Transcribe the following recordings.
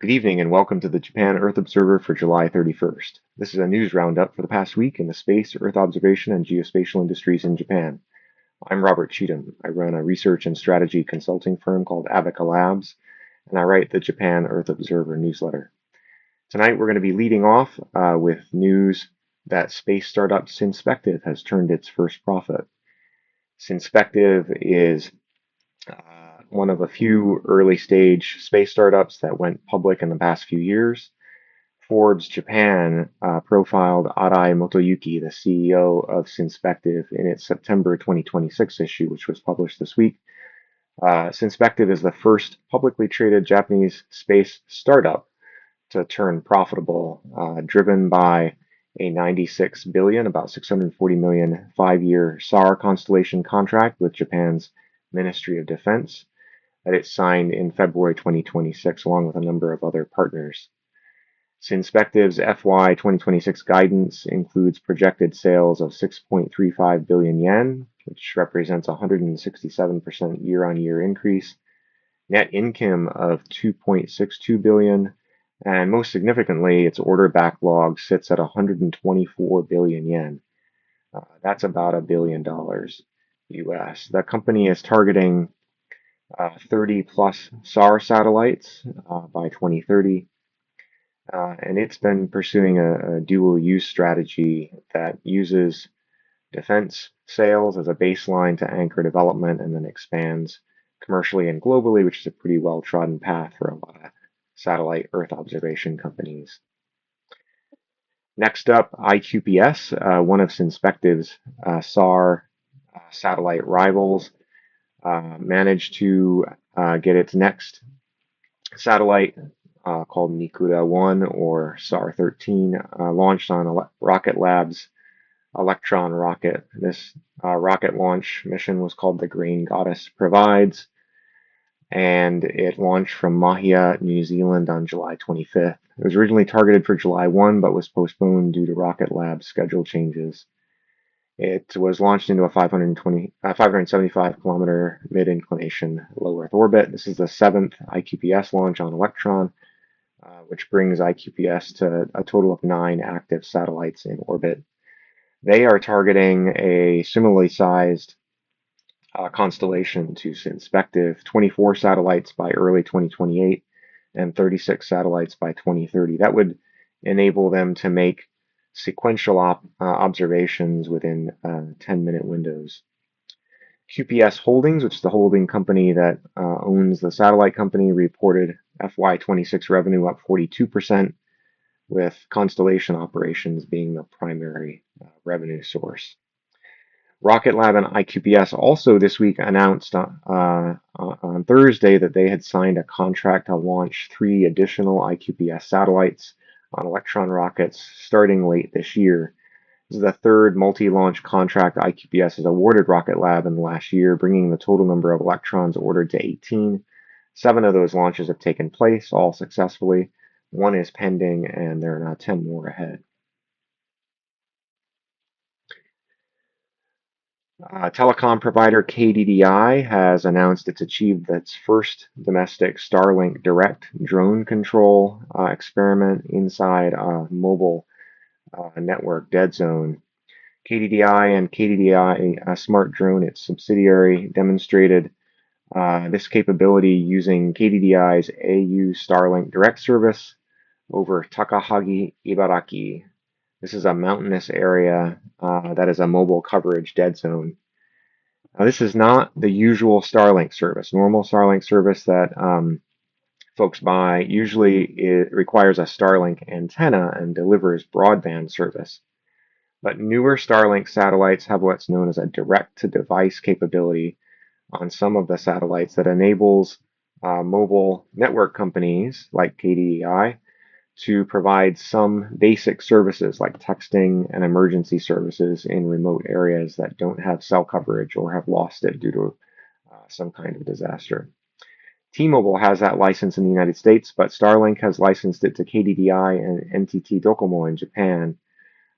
Good evening and welcome to the Japan Earth Observer for July 31st. This is a news roundup for the past week in the space, Earth observation, and geospatial industries in Japan. I'm Robert Cheatham. I run a research and strategy consulting firm called Abaca Labs, and I write the Japan Earth Observer newsletter. Tonight we're going to be leading off with news that space startup Synspective has turned its first profit. Synspective is one of a few early stage space startups that went public in the past few years. Forbes Japan profiled Arai Motoyuki, the CEO of Synspective, in its September 2026 issue, which was published this week. Synspective is the first publicly traded Japanese space startup to turn profitable, driven by a 96 billion, about 640 million, 5-year SAR constellation contract with Japan's Ministry of Defense that it signed in February 2026, along with a number of other partners. Synspective's FY 2026 guidance includes projected sales of 6.35 billion yen, which represents a 167% year-on-year increase, net income of 2.62 billion, and most significantly, its order backlog sits at 124 billion yen. That's about $1 billion US. The company is targeting 30 plus SAR satellites by 2030. And it's been pursuing a dual use strategy that uses defense sales as a baseline to anchor development and then expands commercially and globally, which is a pretty well trodden path for a lot of satellite Earth observation companies. Next up, IQPS, one of Synspective's SAR satellite rivals, managed to get its next satellite called Nikuda 1 or SAR 13, launched on Rocket Lab's Electron rocket. This rocket launch mission was called the Grain Goddess Provides, and it launched from Mahia, New Zealand on July 25th. It was originally targeted for July 1, but was postponed due to Rocket Lab's schedule changes. It was launched into a 575 kilometer mid inclination low Earth orbit. This is the 7th IQPS launch on Electron, which brings IQPS to a total of 9 active satellites in orbit. They are targeting a similarly sized constellation to Synspective, 24 satellites by early 2028 and 36 satellites by 2030. That would enable them to make sequential observations within 10-minute windows. QPS Holdings, which is the holding company that owns the satellite company, reported FY26 revenue up 42%, with constellation operations being the primary revenue source. Rocket Lab and IQPS also this week announced on Thursday that they had signed a contract to launch 3 additional IQPS satellites on Electron rockets starting late this year. This is the third multi-launch contract IQPS has awarded Rocket Lab in the last year, bringing the total number of Electrons ordered to 18. 7 of those launches have taken place, all successfully. 1 is pending, and there are now 10 more ahead. Telecom provider KDDI has announced it's achieved its first domestic Starlink direct drone control experiment inside a mobile network dead zone. KDDI and KDDI Smart Drone, its subsidiary, demonstrated this capability using KDDI's AU Starlink direct service over Takahagi, Ibaraki. This is a mountainous area that is a mobile coverage dead zone. Now, this is not the usual Starlink service. Normal Starlink service that folks buy usually it requires a Starlink antenna and delivers broadband service. But newer Starlink satellites have what's known as a direct-to-device capability on some of the satellites that enables mobile network companies like KDDI to provide some basic services like texting and emergency services in remote areas that don't have cell coverage or have lost it due to some kind of disaster. T-Mobile has that license in the United States, but Starlink has licensed it to KDDI and NTT Docomo in Japan,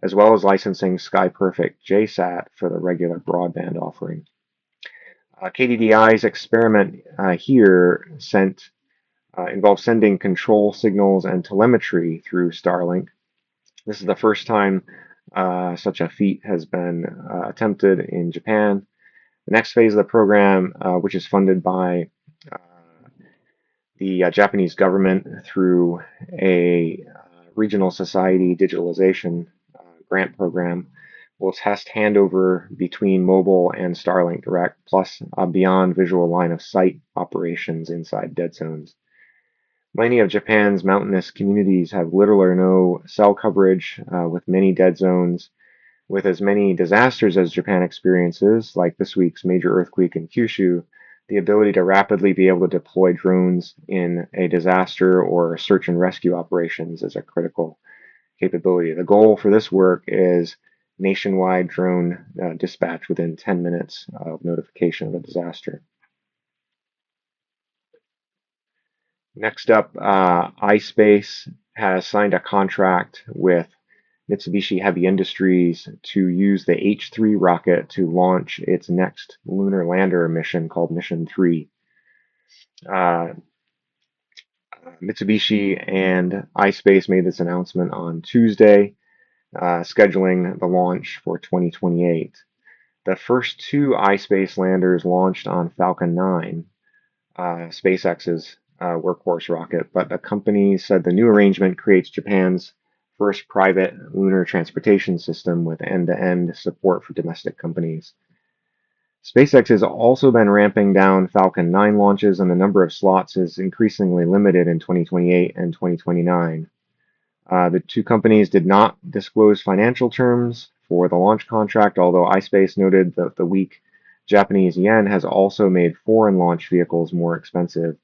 as well as licensing SkyPerfect JSAT for the regular broadband offering. KDDI's experiment here sent involves sending control signals and telemetry through Starlink. This is the first time such a feat has been attempted in Japan. The next phase of the program, which is funded by uh, the Japanese government through a regional society digitalization grant program, will test handover between mobile and Starlink Direct, plus beyond visual line of sight operations inside dead zones. Many of Japan's mountainous communities have little or no cell coverage, with many dead zones. With as many disasters as Japan experiences, like this week's major earthquake in Kyushu, the ability to rapidly be able to deploy drones in a disaster or search and rescue operations is a critical capability. The goal for this work is nationwide drone dispatch within 10 minutes of notification of a disaster. Next up, iSpace has signed a contract with Mitsubishi Heavy Industries to use the H3 rocket to launch its next lunar lander mission called Mission 3. Uh, Mitsubishi and iSpace made this announcement on Tuesday, scheduling the launch for 2028. The first two iSpace landers launched on Falcon 9, SpaceX's workhorse rocket, but the company said the new arrangement creates Japan's first private lunar transportation system with end-to-end support for domestic companies. SpaceX has also been ramping down Falcon 9 launches, and the number of slots is increasingly limited in 2028 and 2029. The two companies did not disclose financial terms for the launch contract, although iSpace noted that the weak Japanese yen has also made foreign launch vehicles more expensive.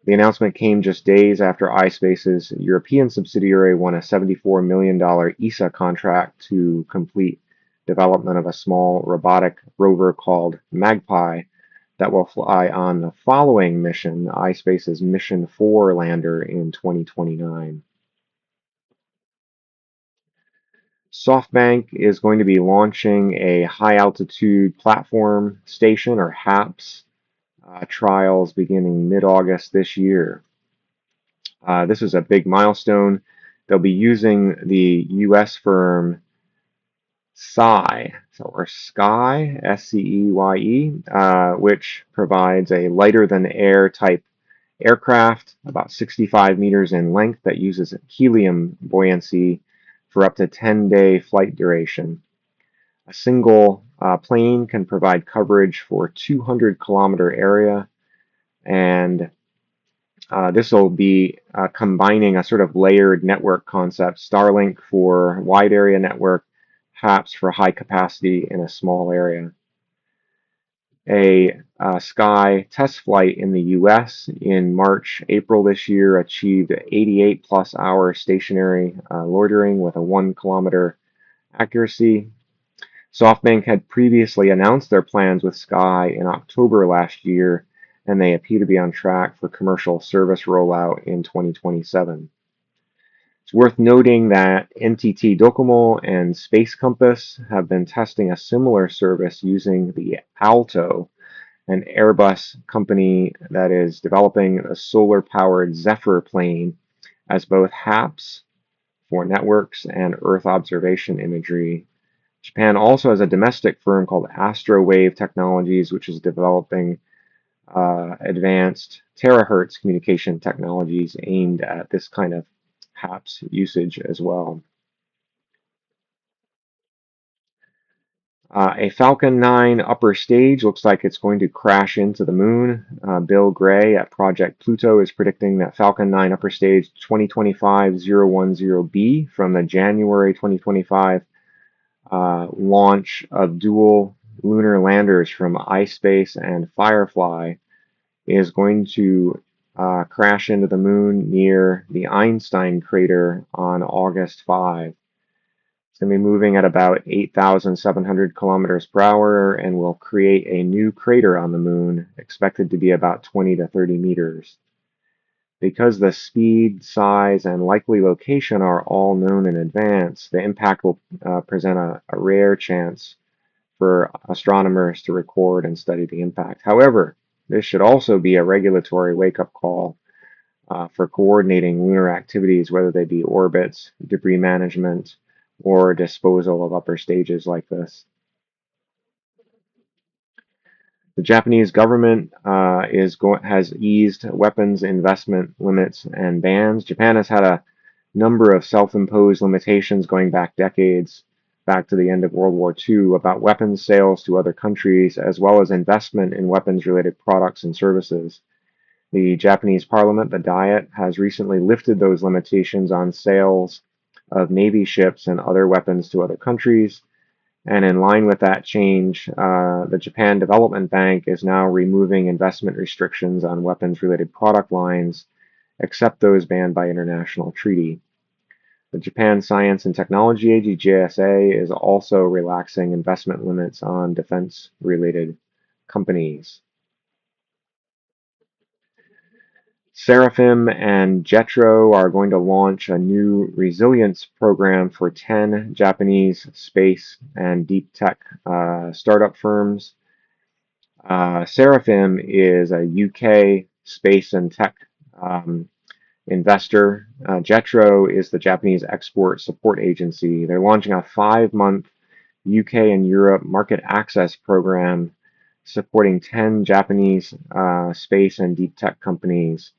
The announcement came just days after iSpace's European subsidiary won a $74 million ESA contract to complete development of a small robotic rover called Magpie that will fly on the following mission, iSpace's Mission 4 lander in 2029. SoftBank is going to be launching a high altitude platform station, or HAPS, trials beginning mid-August this year. This is a big milestone. They'll be using the US firm Sky, or Sky, SCEYE, which provides a lighter than air type aircraft, about 65 meters in length, that uses helium buoyancy for up to 10-day flight duration. A single plane can provide coverage for a 200-kilometer area, and this will be combining a sort of layered network concept: Starlink for wide area network, HAPS for high capacity in a small area. A Sky test flight in the US in April this year achieved 88 plus hour stationary loitering with a 1 kilometer accuracy. SoftBank had previously announced their plans with Sky in October last year, and they appear to be on track for commercial service rollout in 2027. It's worth noting that NTT Docomo and Space Compass have been testing a similar service using the Alto, an Airbus company that is developing a solar-powered Zephyr plane, as both HAPS for networks and Earth observation imagery. Japan also has a domestic firm called Astrowave Technologies, which is developing advanced terahertz communication technologies aimed at this kind of HAPS usage as well. A Falcon 9 upper stage looks like it's going to crash into the moon. Bill Gray at Project Pluto is predicting that Falcon 9 upper stage 2025-010B from the January 2025 launch of dual lunar landers from iSpace and Firefly is going to crash into the moon near the Einstein crater on August 5. It's going to be moving at about 8,700 kilometers per hour and will create a new crater on the moon, expected to be about 20 to 30 meters. Because the speed, size, and likely location are all known in advance, the impact will present a rare chance for astronomers to record and study the impact. However, this should also be a regulatory wake-up call for coordinating lunar activities, whether they be orbits, debris management, or disposal of upper stages like this. The Japanese government has eased weapons investment limits and bans. Japan has had a number of self-imposed limitations going back decades, back to the end of World War II, about weapons sales to other countries, as well as investment in weapons-related products and services. The Japanese parliament, the Diet, has recently lifted those limitations on sales of Navy ships and other weapons to other countries. And in line with that change, the Japan Development Bank is now removing investment restrictions on weapons-related product lines, except those banned by international treaty. The Japan Science and Technology Agency, JSA, is also relaxing investment limits on defense-related companies. Seraphim and JETRO are going to launch a new resilience program for 10 Japanese space and deep tech startup firms. Seraphim is a UK space and tech investor. JETRO is the Japanese export support agency. They're launching a 5-month UK and Europe market access program supporting 10 Japanese space and deep tech companies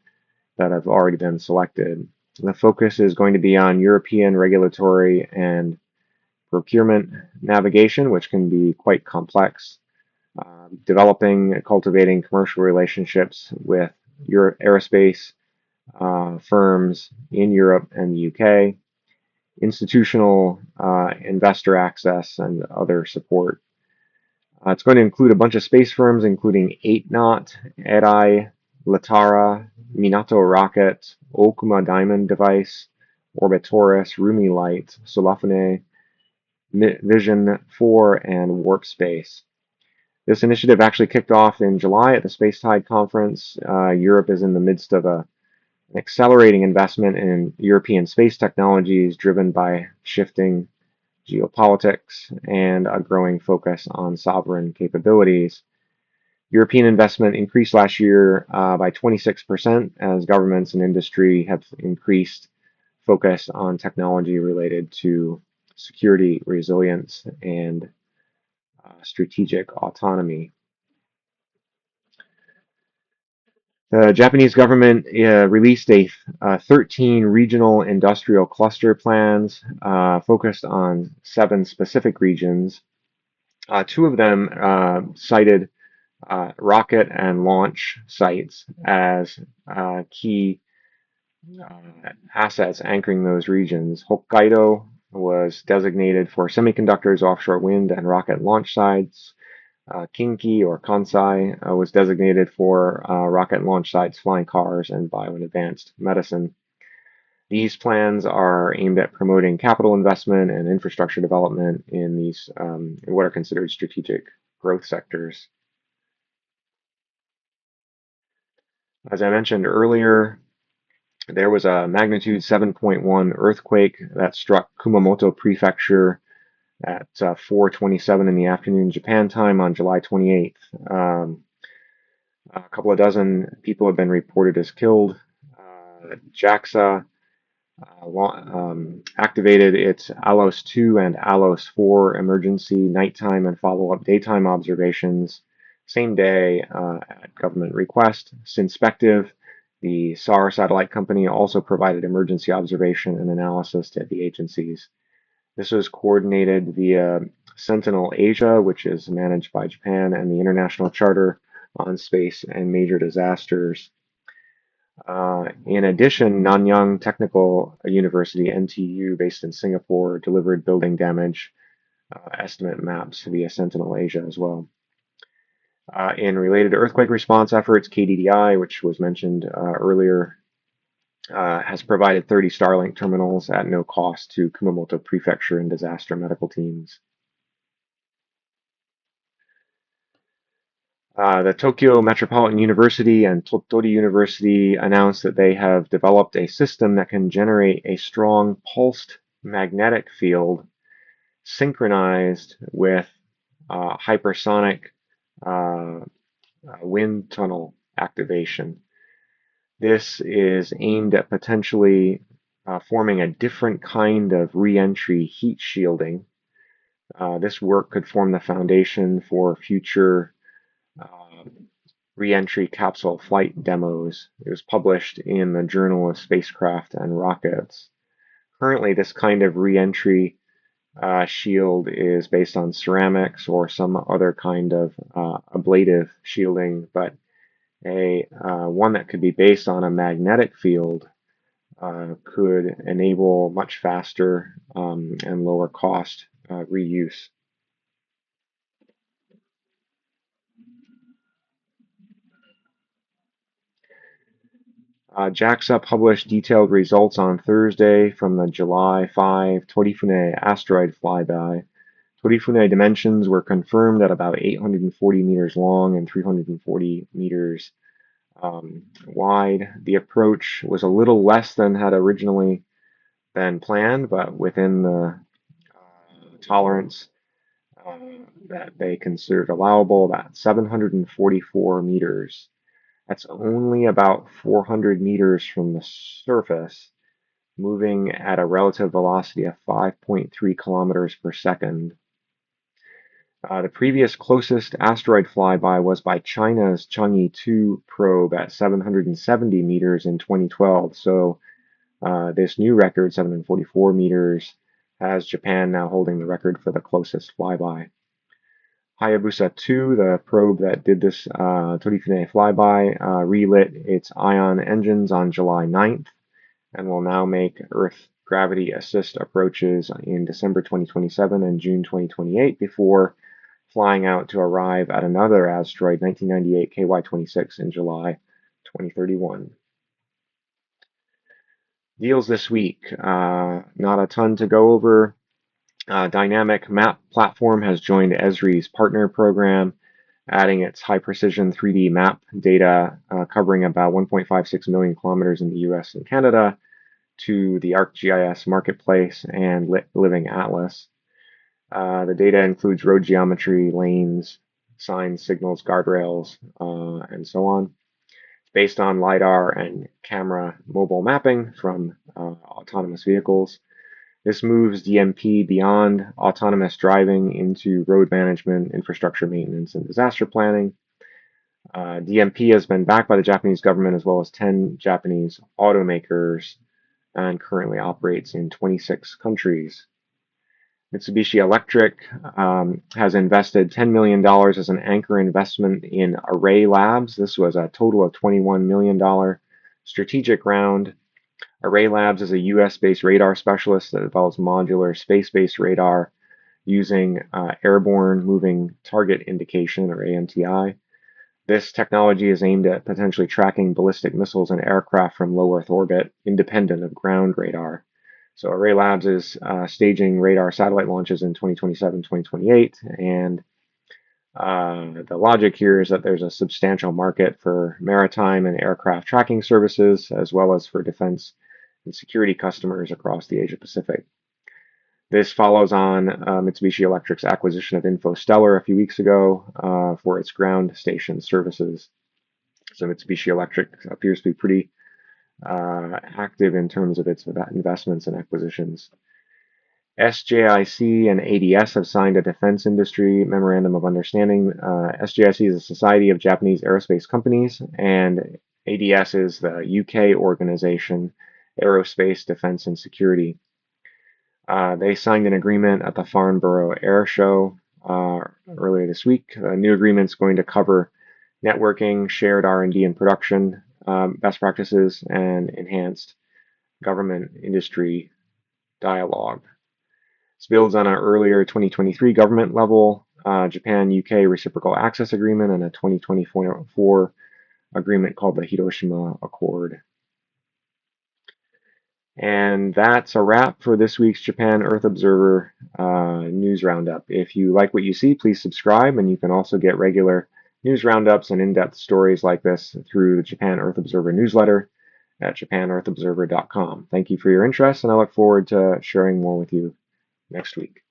that have already been selected. The focus is going to be on European regulatory and procurement navigation, which can be quite complex, developing and cultivating commercial relationships with aerospace firms in Europe and the UK, institutional investor access, and other support. It's going to include a bunch of space firms, including 8-Knot, Erai, Latara, Minato Rocket, Okuma Diamond Device, Orbitaurus, Rumi Light, Solafone, Vision 4, and Warp Space. This initiative actually kicked off in July at the Spacetide Conference. Europe is in the midst of an accelerating investment in European space technologies driven by shifting geopolitics and a growing focus on sovereign capabilities. European investment increased last year by 26% as governments and industry have increased focus on technology related to security, resilience, and strategic autonomy. The Japanese government released 13 regional industrial cluster plans focused on 7 specific regions. 2 of them cited rocket and launch sites as key assets anchoring those regions. Hokkaido was designated for semiconductors, offshore wind, and rocket launch sites. Kinki or Kansai was designated for rocket launch sites, flying cars, and bio and advanced medicine. These plans are aimed at promoting capital investment and infrastructure development in these in what are considered strategic growth sectors. As I mentioned earlier, there was a magnitude 7.1 earthquake that struck Kumamoto Prefecture at 4:27 in the afternoon Japan time on July 28th. A couple of dozen people have been reported as killed. JAXA activated its ALOS 2 and ALOS 4 emergency nighttime and follow-up daytime observations same day at government request. Synspective, the SAR satellite company, also provided emergency observation and analysis to the agencies. This was coordinated via Sentinel Asia, which is managed by Japan, and the International Charter on Space and Major Disasters. In addition, Nanyang Technical University, NTU, based in Singapore, delivered building damage estimate maps via Sentinel Asia as well. In related earthquake response efforts, KDDI, which was mentioned earlier, has provided 30 Starlink terminals at no cost to Kumamoto Prefecture and disaster medical teams. The Tokyo Metropolitan University and Tottori University announced that they have developed a system that can generate a strong pulsed magnetic field synchronized with hypersonic wind tunnel activation. This is aimed at potentially forming a different kind of re-entry heat shielding. This work could form the foundation for future uh, re-entry capsule flight demos. It was published in the Journal of Spacecraft and Rockets. Currently, this kind of re-entry shield is based on ceramics or some other kind of ablative shielding, but a one that could be based on a magnetic field could enable much faster and lower cost reuse. JAXA published detailed results on Thursday from the July 5 Torifune asteroid flyby. Torifune dimensions were confirmed at about 840 meters long and 340 meters wide. The approach was a little less than had originally been planned, but within the tolerance uh, that they considered allowable, about 744 meters. That's only about 400 meters from the surface, moving at a relative velocity of 5.3 kilometers per second. The previous closest asteroid flyby was by China's Chang'e 2 probe at 770 meters in 2012. So this new record, 744 meters, has Japan now holding the record for the closest flyby. Hayabusa 2, the probe that did this Torifune flyby, relit its ion engines on July 9th and will now make Earth gravity assist approaches in December 2027 and June 2028 before flying out to arrive at another asteroid, 1998 KY26, in July 2031. Deals this week. Not a ton to go over. Dynamic Map Platform has joined Esri's partner program, adding its high precision 3D map data covering about 1.56 million kilometers in the US and Canada to the ArcGIS marketplace and Living Atlas. The data includes road geometry, lanes, signs, signals, guardrails, and so on. It's based on LiDAR and camera mobile mapping from autonomous vehicles. This moves DMP beyond autonomous driving into road management, infrastructure maintenance, and disaster planning. DMP has been backed by the Japanese government as well as 10 Japanese automakers and currently operates in 26 countries. Mitsubishi Electric has invested $10 million as an anchor investment in Array Labs. This was a total of $21 million strategic round. Array Labs is a US-based radar specialist that develops modular space-based radar using airborne moving target indication, or AMTI. This technology is aimed at potentially tracking ballistic missiles and aircraft from low Earth orbit, independent of ground radar. So Array Labs is staging radar satellite launches in 2027, 2028, and the logic here is that there's a substantial market for maritime and aircraft tracking services, as well as for defense and security customers across the Asia Pacific. This follows on Mitsubishi Electric's acquisition of Infostellar a few weeks ago for its ground station services. So Mitsubishi Electric appears to be pretty active in terms of its investments and acquisitions. SJIC and ADS have signed a defense industry memorandum of understanding. SJIC is a society of Japanese aerospace companies, and ADS is the UK organization, Aerospace, Defense and Security. They signed an agreement at the Farnborough Air Show earlier this week. The new agreement is going to cover networking, shared R&D and production best practices, and enhanced government industry dialogue. This builds on an earlier 2023 government level Japan-UK reciprocal access agreement and a 2024 agreement called the Hiroshima Accord. And that's a wrap for this week's Japan Earth Observer News Roundup. If you like what you see, please subscribe, and you can also get regular news roundups and in-depth stories like this through the Japan Earth Observer newsletter at japanearthobserver.com. Thank you for your interest, and I look forward to sharing more with you next week.